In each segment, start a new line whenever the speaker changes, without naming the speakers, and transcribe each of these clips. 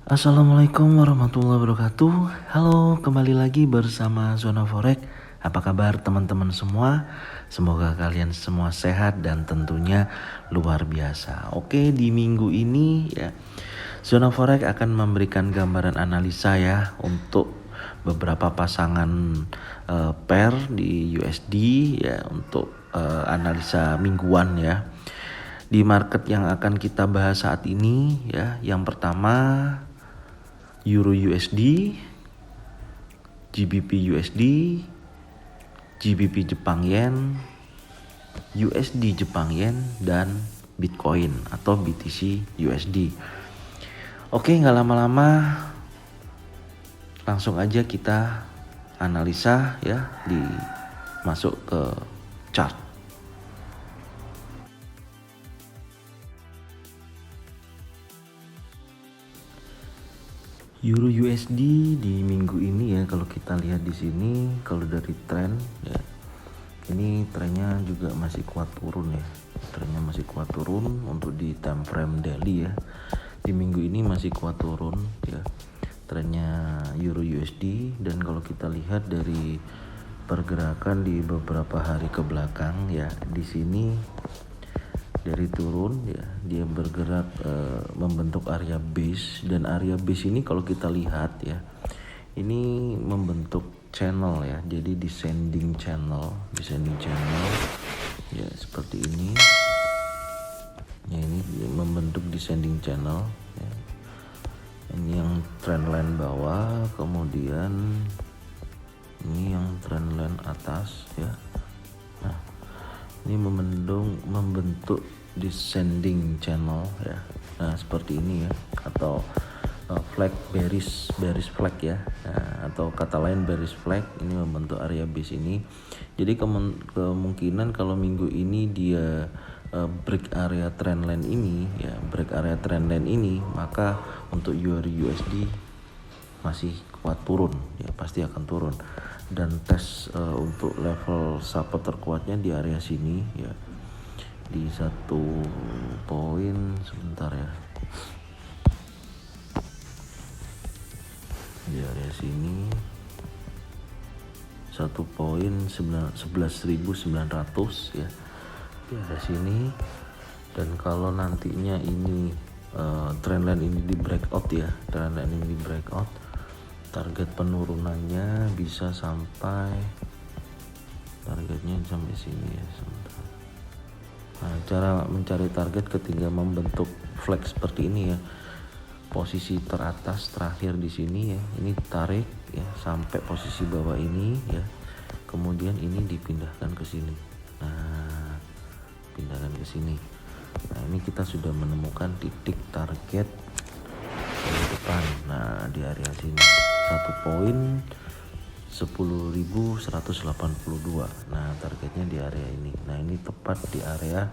Assalamualaikum warahmatullahi wabarakatuh. Halo, kembali lagi bersama Zona Forex. Apa kabar teman-teman semua? Semoga kalian semua sehat dan tentunya luar biasa. Oke, di minggu ini ya Zona Forex akan memberikan gambaran analisa ya untuk beberapa pasangan pair di USD ya untuk analisa mingguan ya. Di market yang akan kita bahas saat ini ya, yang pertama Euro USD, GBP USD, GBP Jepang Yen, USD Jepang Yen, dan Bitcoin atau BTC USD. Oke, nggak lama-lama langsung aja kita analisa ya, masuk ke chart. Euro USD di minggu ini ya, kalau kita lihat di sini, kalau dari tren ya, ini trennya juga masih kuat turun ya. Trennya masih kuat turun untuk di time frame daily ya. Di minggu ini masih kuat turun ya. Trennya Euro USD, dan kalau kita lihat dari pergerakan di beberapa hari ke belakang ya, di sini dari turun ya, dia bergerak membentuk area base, dan area base ini kalau kita lihat ya, ini membentuk channel ya, jadi descending channel ya, seperti ini ya. Ini membentuk descending channel ya. Ini yang trendline bawah, kemudian ini yang trendline atas ya. Nah, ini membentuk descending channel ya. Nah, seperti ini ya, atau flag bearish flag ya. Nah, atau kata lain bearish flag, ini membentuk area base ini. Jadi kemungkinan kalau minggu ini dia break area trendline ini ya, maka untuk Euro USD masih kuat turun ya, pasti akan turun. Dan tes untuk level support terkuatnya di area sini ya, di 1 poin, sebentar ya, di area sini 1.11.900 ya, di area sini. Dan kalau nantinya ini trendline ini di breakout ya, target penurunannya bisa sampai, targetnya sampai sini ya, sebentar. Nah, cara mencari target ketika membentuk flag seperti ini ya, posisi teratas terakhir di sini ya, ini tarik ya sampai posisi bawah ini ya, kemudian ini dipindahkan ke sini. Nah, pindahkan ke sini. Nah, ini kita sudah menemukan titik target di depan. Nah, di area sini 1.10.182. Nah, targetnya di area ini. Nah, ini tepat di area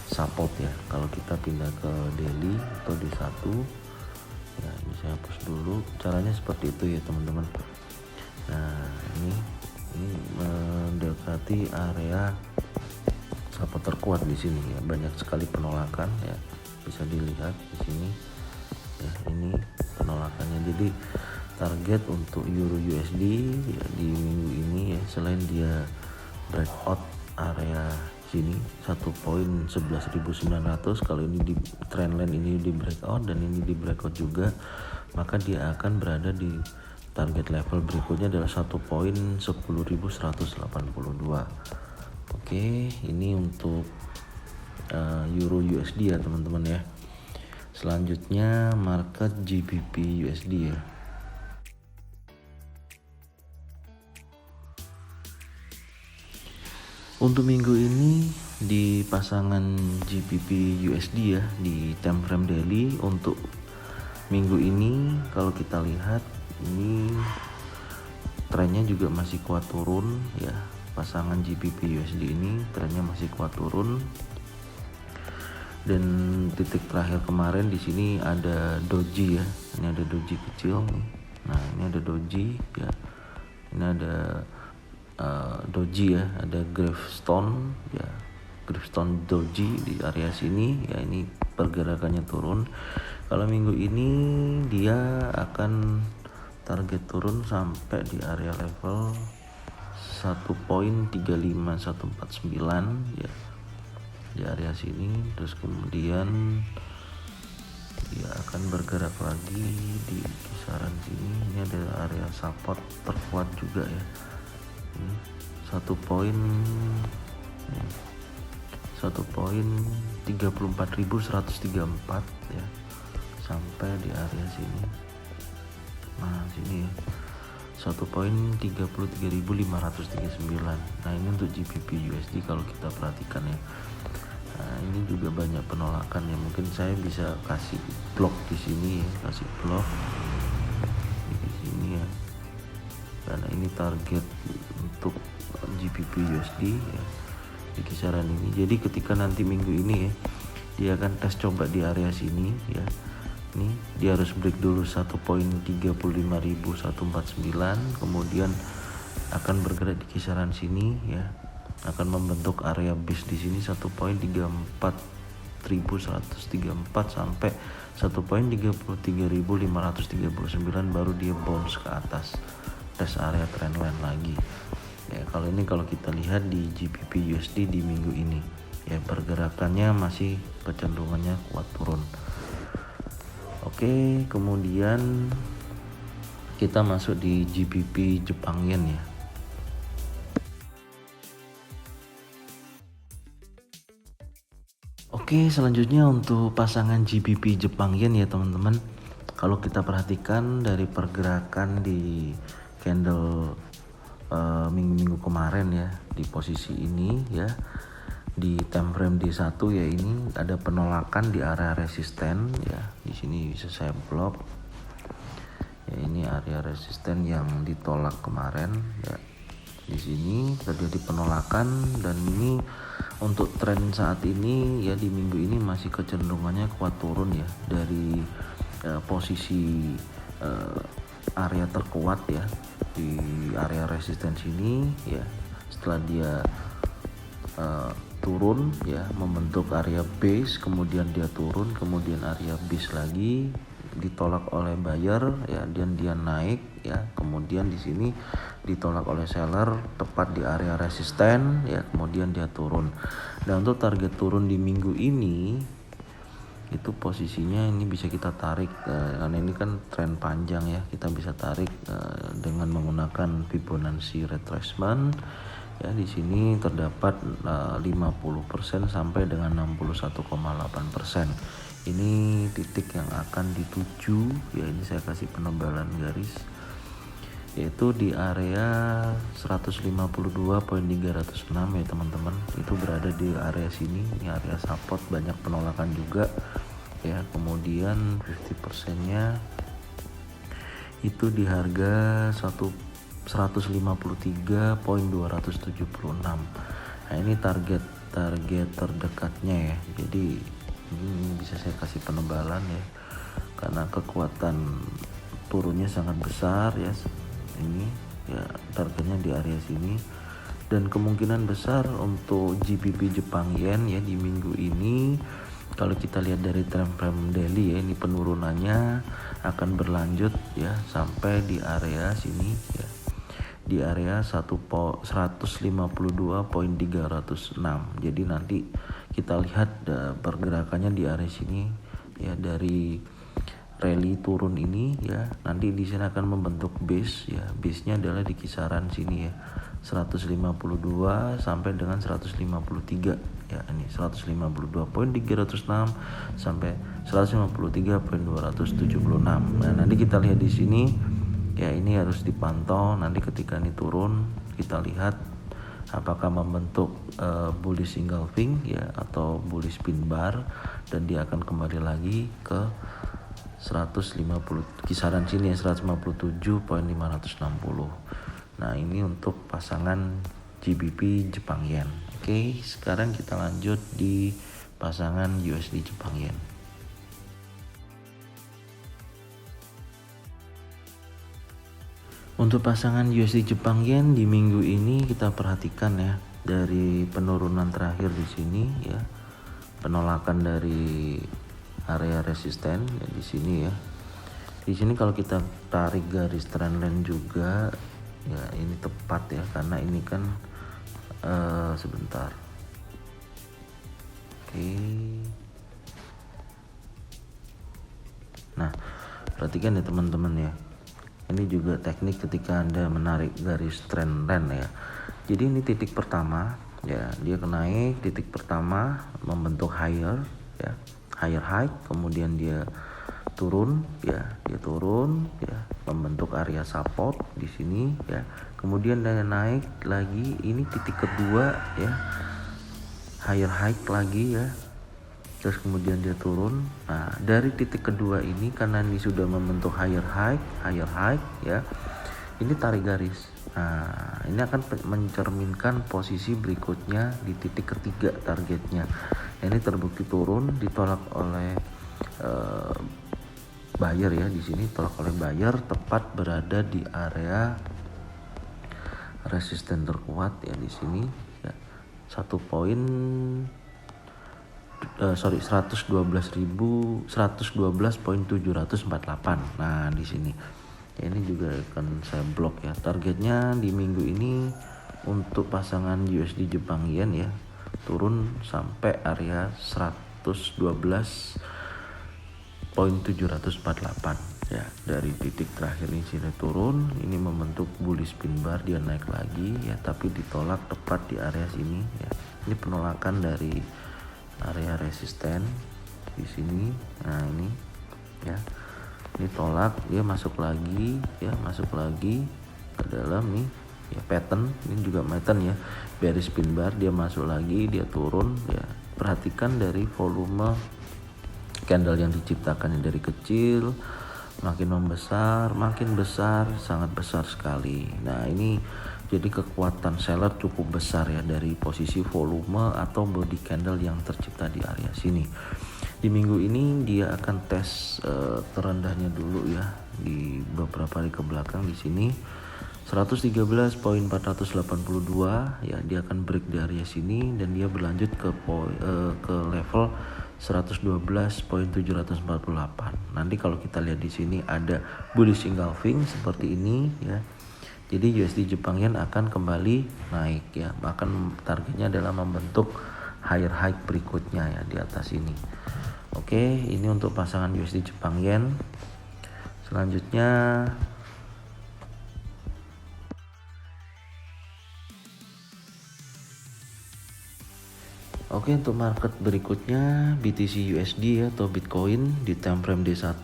support ya. Kalau kita pindah ke daily atau di satu ya, ini saya hapus dulu. Caranya seperti itu ya teman-teman. Nah, ini mendekati area support terkuat di sini ya. Banyak sekali penolakan ya, bisa dilihat di sini ya, ini penolakannya. Jadi target untuk Euro USD ya, di minggu ini ya, selain dia breakout area sini 1.11.900, kalau ini di trendline ini di breakout dan ini di breakout juga, maka dia akan berada di target level berikutnya adalah 1.10.182. Oke, ini untuk Euro USD ya teman-teman ya. Selanjutnya market GBP USD ya. Untuk minggu ini di pasangan GBP USD ya, di time frame daily untuk minggu ini kalau kita lihat, ini trennya juga masih kuat turun ya. Pasangan GBP USD ini trennya masih kuat turun, dan titik terakhir kemarin di sini ada doji ya. Ini ada doji kecil nih. Nah, ini ada doji ya. Ini ada doji ya, ada gravestone ya, gravestone doji di area sini ya. Ini pergerakannya turun. Kalau minggu ini di dia akan target turun sampai di area level 1.35149 ya, di area sini. Terus kemudian dia akan bergerak lagi di kisaran sini. Ini ada area support terkuat juga ya, ini 1.34.134 ya, sampai di area sini. Nah sini ya, 1.33.539. Nah ini untuk GBP USD kalau kita perhatikan ya. Nah ini juga banyak penolakan ya, mungkin saya bisa kasih blok di sini ya, kasih blok di sini ya, karena ini target untuk GBP USD ya, di kisaran ini. Jadi ketika nanti minggu ini ya, dia akan tes coba di area sini ya. Ini dia harus break dulu 1.35.149, kemudian akan bergerak di kisaran sini ya, akan membentuk area base di sini 1.34.134 sampai 1.33.539, baru dia bounce ke atas tes area trendline lagi ya. Kalau ini kalau kita lihat di GBP USD di minggu ini ya, pergerakannya masih kecenderungannya kuat turun. Oke, kemudian kita masuk di GBP Jepang Yen ya. Oke, selanjutnya untuk pasangan GBP Jepang Yen ya teman-teman. Kalau kita perhatikan dari pergerakan di candle minggu-minggu kemarin ya, di posisi ini ya, di time frame D1 ya, ini ada penolakan di area resisten ya. Di sini bisa saya blok ya, ini area resisten yang ditolak kemarin ya. Di sini terjadi penolakan, dan ini untuk tren saat ini ya, di minggu ini masih kecenderungannya kuat turun ya, dari posisi area terkuat ya, di area resisten sini ya. Setelah dia turun ya, membentuk area base, kemudian dia turun, kemudian area base lagi ditolak oleh buyer ya, dan dia naik ya, kemudian di sini ditolak oleh seller tepat di area resisten ya, kemudian dia turun. Dan untuk target turun di minggu ini itu posisinya ini bisa kita tarik karena ini kan tren panjang ya, kita bisa tarik dengan menggunakan Fibonacci retracement ya. Di sini terdapat 50% sampai dengan 61,8%. Ini titik yang akan dituju ya, ini saya kasih penebalan garis, yaitu di area 152.306 ya teman-teman. Itu berada di area sini, ini area support, banyak penolakan juga ya. Kemudian 50% nya itu di harga 153.276. Nah ini target terdekatnya ya. Jadi ini bisa saya kasih penebalan ya, karena kekuatan turunnya sangat besar ya. Ini ya targetnya di area sini, dan kemungkinan besar untuk GBP Jepang Yen ya di minggu ini, kalau kita lihat dari time frame daily ya, ini penurunannya akan berlanjut ya sampai di area sini ya, di area 152.306. Jadi nanti kita lihat pergerakannya di area sini ya, dari rally turun ini ya, nanti di sini akan membentuk base ya. Base-nya adalah di kisaran sini ya, 152 sampai dengan 153 ya, ini 152.306 sampai 153.276. Nah, nanti kita lihat di sini ya, ini harus dipantau nanti ketika ini turun, kita lihat apakah membentuk bullish engulfing ya, atau bullish pin bar, dan dia akan kembali lagi ke 150 kisaran sini ya, 157.560. Nah ini untuk pasangan GBP Jepang Yen. Oke, sekarang kita lanjut di pasangan USD Jepang Yen. Untuk pasangan USD Jepang Yen di minggu ini kita perhatikan ya, dari penurunan terakhir di sini ya, penolakan dari area resisten ya, di sini ya. Di sini kalau kita tarik garis trendline juga ya, ini tepat ya, karena ini kan sebentar. Oke. Nah, perhatikan ya teman-teman ya. Ini juga teknik ketika Anda menarik garis trendline ya. Jadi ini titik pertama ya, dia naik titik pertama membentuk higher ya, higher high, kemudian dia turun ya, membentuk area support di sini ya. Kemudian dia naik lagi, ini titik kedua ya, higher high lagi ya. Terus kemudian dia turun. Nah, dari titik kedua ini karena ini sudah membentuk higher high ya. Ini tarik garis. Nah, ini akan mencerminkan posisi berikutnya di titik ketiga targetnya. Nah, ini terbukti turun, ditolak oleh buyer ya, di sini tolak oleh buyer, tepat berada di area resisten terkuat ya di sini ya. 112.748. Nah, di sini. Ya, ini juga akan saya blok ya. Targetnya di minggu ini untuk pasangan USD Jepang Yen ya, turun sampai area 112.748 ya. Dari titik terakhir ini sini turun, ini membentuk bullish pin bar, dia naik lagi ya, tapi ditolak tepat di area sini ya. Ini penolakan dari area resisten di sini. Nah, ini ya, ini tolak, dia masuk lagi ke dalam nih ya, pattern ini juga pattern ya, bearish pin bar, dia masuk lagi, dia turun ya. Perhatikan dari volume candle yang diciptakan dari kecil makin membesar, makin besar, sangat besar sekali. Nah, ini jadi kekuatan seller cukup besar ya dari posisi volume atau body candle yang tercipta di area sini. Di minggu ini dia akan tes terendahnya dulu ya, di beberapa hari ke belakang di sini 113.482 ya, dia akan break di area sini dan dia berlanjut ke level 112.748. Nanti kalau kita lihat di sini ada bullish engulfing seperti ini ya. Jadi USD Jepang Yen akan kembali naik ya, bahkan targetnya adalah membentuk higher high berikutnya ya di atas ini. Oke, ini untuk pasangan USD Jepang Yen. Selanjutnya untuk market berikutnya BTC USD atau Bitcoin di time frame D1.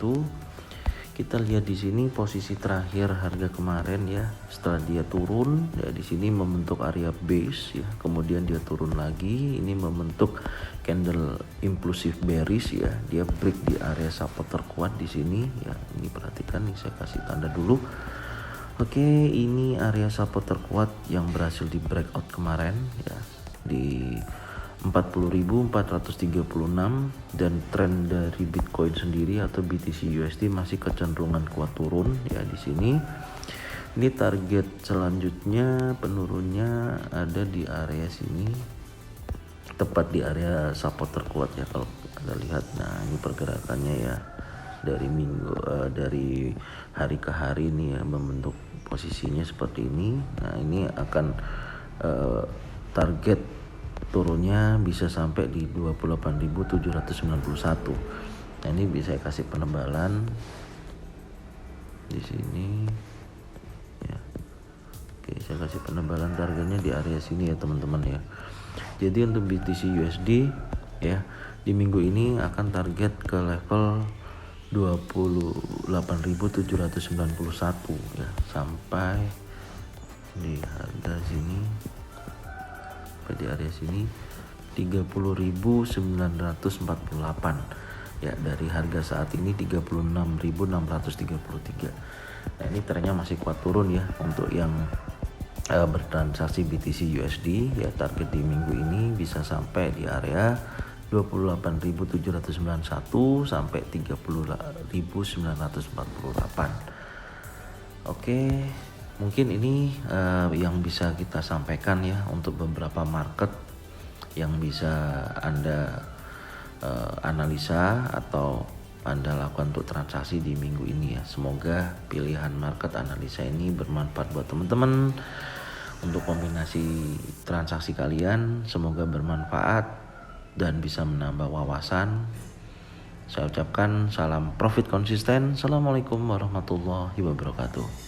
Kita lihat di sini posisi terakhir harga kemarin ya, setelah dia turun ya, di sini membentuk area base ya, kemudian dia turun lagi, ini membentuk candle impulsif bearish ya, dia break di area support terkuat di sini ya. Ini perhatikan nih, saya kasih tanda dulu. Oke, ini area support terkuat yang berhasil di breakout kemarin ya, di 40.436, dan tren dari Bitcoin sendiri atau BTC USD masih kecenderungan kuat turun ya di sini. Ini target selanjutnya penurunnya ada di area sini, tepat di area support terkuat ya kalau Anda lihat. Nah, ini pergerakannya ya dari dari hari ke hari ini ya, membentuk posisinya seperti ini. Nah, ini akan target turunnya bisa sampai di 28.791. Nah, ini bisa saya kasih penebalan di sini ya. Oke, saya kasih penebalan targetnya di area sini ya teman-teman ya. Jadi untuk BTC USD ya, di minggu ini akan target ke level 28.791 ya, sampai di harga sini, di area sini 30.948 ya, dari harga saat ini 36.633. Nah, ini trennya masih kuat turun ya untuk yang bertransaksi BTC USD ya. Target di minggu ini bisa sampai di area 28.791 sampai 30.948. Oke, mungkin ini yang bisa kita sampaikan ya untuk beberapa market yang bisa Anda analisa atau Anda lakukan untuk transaksi di minggu ini ya. Semoga pilihan market analisa ini bermanfaat buat teman-teman untuk kombinasi transaksi kalian. Semoga bermanfaat dan bisa menambah wawasan. Saya ucapkan salam profit konsisten. Assalamualaikum warahmatullahi wabarakatuh.